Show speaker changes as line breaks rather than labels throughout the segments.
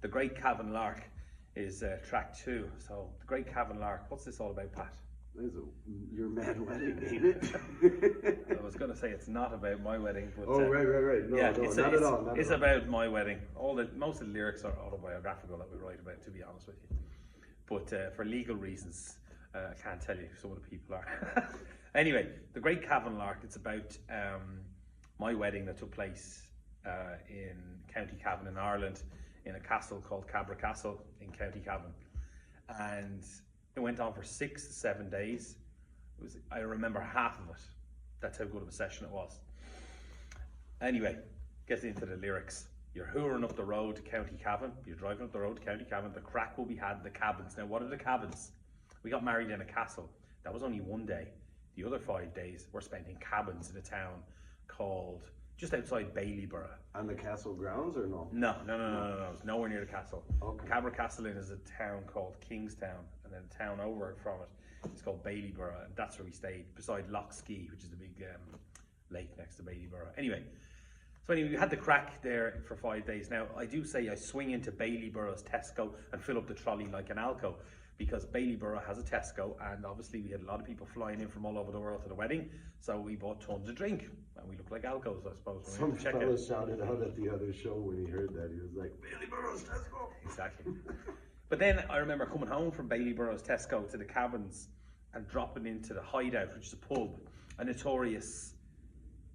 The Great Cavan Lark is track 2. So, The Great Cavan Lark, what's this all about, Pat?
This is your mad wedding, ain't it?
I was going to say it's not about my wedding, but
right. No,
yeah,
no,
it's,
not
it's,
at all. Not
it's
at all.
about my wedding. Most of the lyrics are autobiographical that we write about, to be honest with you. But for legal reasons, I can't tell you who some of the people are. Anyway, The Great Cavan Lark, it's about my wedding that took place in County Cavan in Ireland, in a castle called Cabra Castle in County Cavan. And it went on for 6 to 7 days. I remember half of it. That's how good of a session it was. Anyway, get into the lyrics. You're hooring up the road to County Cavan. You're driving up the road to County Cavan. The crack will be had in the cabins. Now, what are the cabins? We got married in a castle. That was only 1 day. The other 5 days were spent in cabins in a town called, just outside Baileyborough.
On the castle grounds or no?
No. It's nowhere near the castle.
Okay.
Cabra Castle is a town called Kingstown, and then a town over from it is called Baileyborough, and that's where we stayed, beside Loch Ski, which is the big lake next to Baileyborough. Anyway, we had the crack there for 5 days. Now, I do say I swing into Baileyboro's Tesco and fill up the trolley like an Alco, because Baileyborough has a Tesco, and obviously we had a lot of people flying in from all over the world to the wedding, so we bought tons of drink, and we looked like Alcos, I suppose.
Some fella shouted out at the other show when he heard that. He was like, Baileyboro's Tesco!
Exactly. But then I remember coming home from Baileyboro's Tesco to the cabins and dropping into the Hideout, which is a pub, a notorious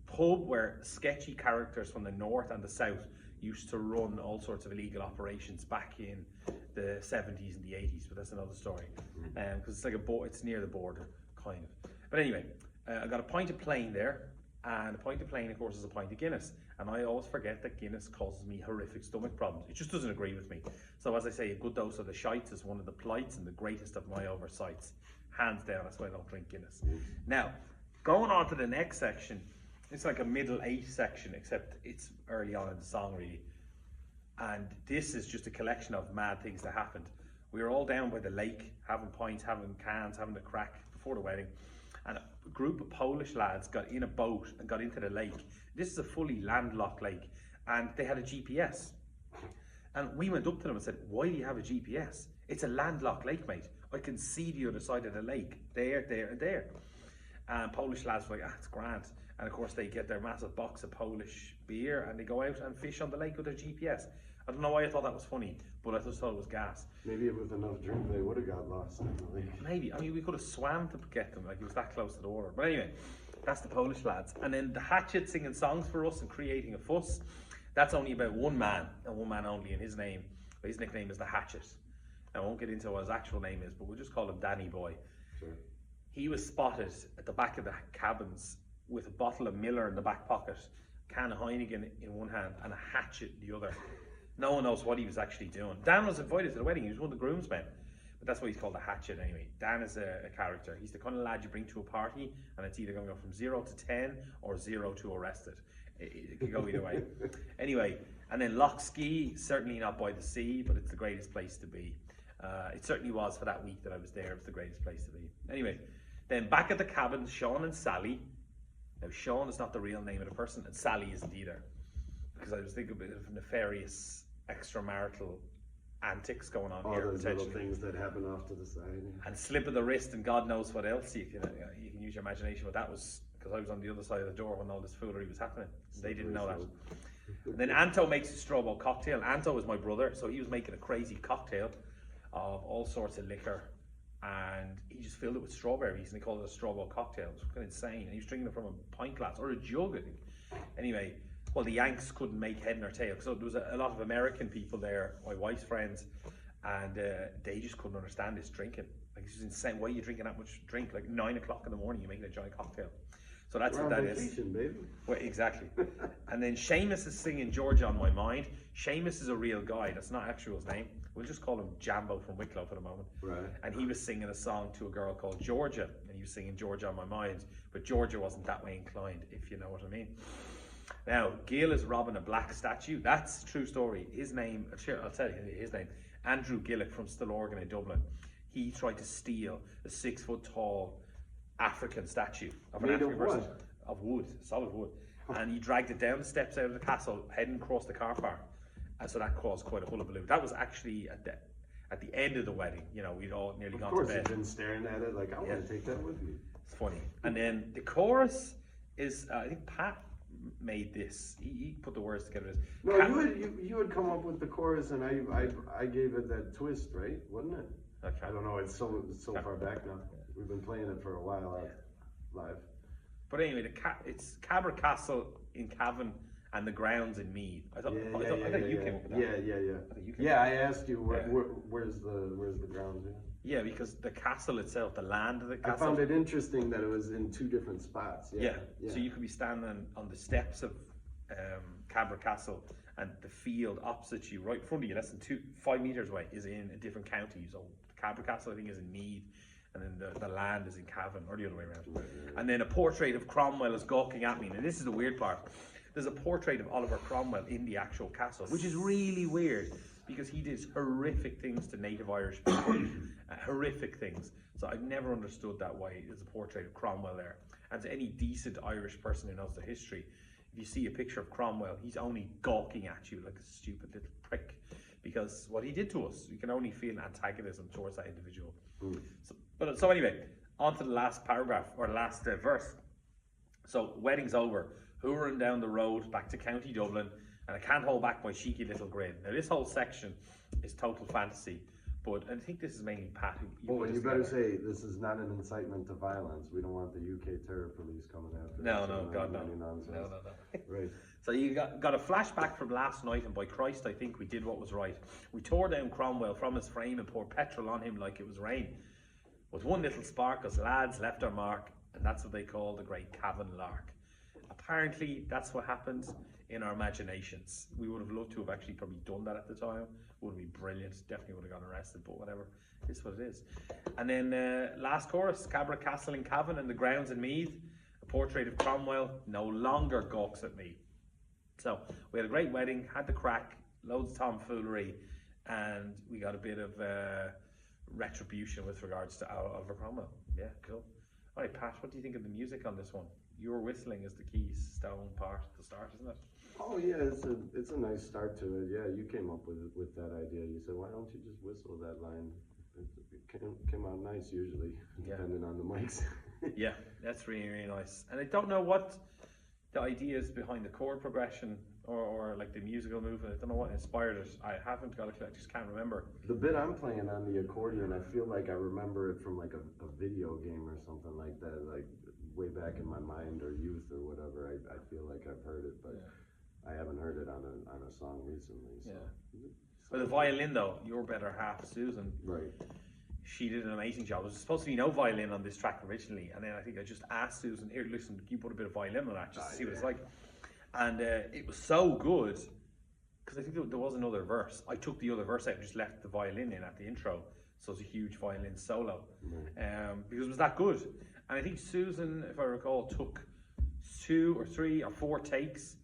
pub where sketcy characters from the north and the south used to run all sorts of illegal operations back in the 70s and the 80s, but that's another story. Because it's like it's near the border, kind of. But anyway, I got a pint of plain there, and a pint of plain, of course, is a pint of Guinness. And I always forget that Guinness causes me horrific stomach problems. It just doesn't agree with me. So as I say, a good dose of the shites is one of the plights and the greatest of my oversights. Hands down, that's why I don't drink Guinness. Now, going on to the next section, it's like a middle 8 section, except it's early on in the song, really. And this is just a collection of mad things that happened. We were all down by the lake, having pints, having cans, having a crack before the wedding. And a group of Polish lads got in a boat and got into the lake. This is a fully landlocked lake, and they had a GPS. And we went up to them and said, why do you have a GPS? It's a landlocked lake, mate. I can see the other side of the lake, there, and there. And Polish lads were like, it's grand. And of course they get their massive box of Polish beer and they go out and fish on the lake with their GPS. I don't know why I thought that was funny, but I just thought it was gas.
Maybe with enough drink they would have got lost in the lake.
Maybe. I mean, we could have swam to get them, like it was that close to the water. But anyway, that's the Polish lads. And then the Hatchet singing songs for us and creating a fuss. That's only about one man, and one man only, and his nickname is the Hatchet. Now, I won't get into what his actual name is, but we'll just call him Danny Boy.
Sure.
He was spotted at the back of the cabins with a bottle of Miller in the back pocket, a can of Heineken in one hand, and a hatchet in the other. No one knows what he was actually doing. Dan was invited to the wedding. He was one of the groomsmen, but that's why he's called the Hatchet anyway. Dan is a character. He's the kind of lad you bring to a party, and it's either going to go from 0 to 10 or 0 to arrested. It could go either way. Anyway, and then Loch Ski, certainly not by the sea, but it's the greatest place to be. It certainly was for that week that I was there. It was the greatest place to be. Anyway, then back at the cabin, Sean and Sally. Now, Sean is not the real name of the person, and Sally isn't either, because I was thinking a bit of nefarious extramarital antics going on here.
All those little things that happen off to the side.
And slip of the wrist and God knows what else. You can use your imagination, but that was because I was on the other side of the door when all this foolery was happening. They didn't know that. And then Anto makes a strawberry cocktail. Anto is my brother, so he was making a crazy cocktail of all sorts of liquor, and he just filled it with strawberries and he called it a strawberry cocktail. It was fucking insane. And he was drinking it from a pint glass or a jug, I think. Anyway, well, the Yanks couldn't make head nor tail, so there was a lot of American people there, my wife's friends, and they just couldn't understand this drinking. Like, this is insane. Why are you drinking that much drink? Like 9 o'clock in the morning, you're making a giant cocktail. So that's what that
vacation,
is.
Baby.
Well, exactly. And then Seamus is singing Georgia on My Mind. Seamus is a real guy. That's not actually his name. We'll just call him Jambo from Wicklow for the moment.
Right.
And he was singing a song to a girl called Georgia, and he was singing Georgia on My Mind. But Georgia wasn't that way inclined, if you know what I mean. Now, Gil is robbing a black statue. That's a true story. His name, I'll tell you his name, Andrew Gillick from Stillorgan in Dublin. He tried to steal a 6 foot tall African statue of an African person. Of wood, solid wood. And he dragged it down the steps out of the castle, heading across the car park. and so that caused quite a hullabaloo. That was actually at the end of the wedding. You know, we'd all nearly gone to bed.
Of course, you've been staring at it like, I want to take that with me.
It's funny. And then the chorus is, I think Pat made this. He put the words together.
No, you had come up with the chorus, and I gave it that twist, right? Wasn't it?
Okay.
I don't know. It's so far back now. We've been playing it for a while live.
But anyway, it's Cabra Castle in Cavan and the grounds in Meath. I thought you came up with that.
Yeah, I asked you where's the grounds?
Yeah, because the castle itself, the land of the castle.
I found it interesting that it was in two different spots.
Yeah. So you could be standing on the steps of Cabra Castle, and the field opposite you, right in front of you, less than 5 meters away, is in a different county. So Cabra Castle, I think, is in Meath, and then the land is in Cavan, or the other way around. Right. And then a portrait of Cromwell is gawking at me. And this is the weird part. There's a portrait of Oliver Cromwell in the actual castle, which is really weird because he did horrific things to native Irish people. Horrific things. So I've never understood that why there's a portrait of Cromwell there. And to any decent Irish person who knows the history, if you see a picture of Cromwell, he's only gawking at you like a stupid little prick because what he did to us, you can only feel antagonism towards that individual. So anyway, on to the last paragraph, or last verse. So, wedding's over, hooring down the road back to County Dublin, and I can't hold back my cheeky little grin. Now, this whole section is total fantasy, but I think this is mainly Pat who...
Well, you better say this is not an incitement to violence. We don't want the UK terror police coming after us.
No, God, no.
No. Right.
So you got a flashback from last night, and by Christ, I think we did what was right. We tore down Cromwell from his frame and poured petrol on him like it was rain. With one little spark, us lads left our mark, and that's what they call the Great Cavan Lark. Apparently, that's what happened in our imaginations. We would have loved to have actually probably done that at the time. Would have been brilliant. Definitely would have got arrested, but whatever. It's what it is. And then last chorus, Cabra Castle in Cavan and the grounds in Meath. A portrait of Cromwell no longer gawks at me. So we had a great wedding, had the crack, loads of tomfoolery, and we got a bit of retribution with regards to Oliver Cromwell. Yeah, cool. All right, Pat, what do you think of the music on this one? Your whistling is the keystone part at the start, isn't it?
Oh yeah, it's a nice start to it. Yeah, you came up with that idea. You said, why don't you just whistle that line? It came out nice usually, depending on the mics.
Yeah, that's really, really nice. And I don't know what the idea is behind the chord progression or like the musical movement. I don't know what inspired it. I haven't got a clue. I just can't remember.
The bit I'm playing on the accordion, I feel like I remember it from like a video game or something like that, like way back in my mind or youth or whatever. I feel like I've heard it, but I haven't heard it on a song recently. So.
Yeah. But the violin though, your better half, Susan.
Right.
She did an amazing job. There was supposed to be no violin on this track originally, and then I think I just asked Susan, here, listen, can you put a bit of violin on that just to see what it's like? And it was so good, because I think there was another verse. I took the other verse out and just left the violin in at the intro, so it's a huge violin solo, because it was that good. And I think Susan, if I recall, took 2 or 3 or 4 takes,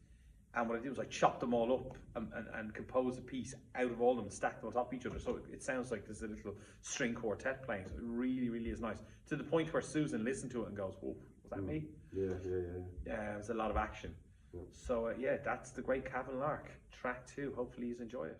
and what I did was I chopped them all up and composed a piece out of all of them and stacked them on top of each other. So it sounds like there's a little string quartet playing. So it really, really is nice. To the point where Susan listened to it and goes, whoa, was that me?
Yeah.
There's a lot of action. Yeah. So yeah, that's the Great Cavan Lark, track 2. Hopefully you enjoy it.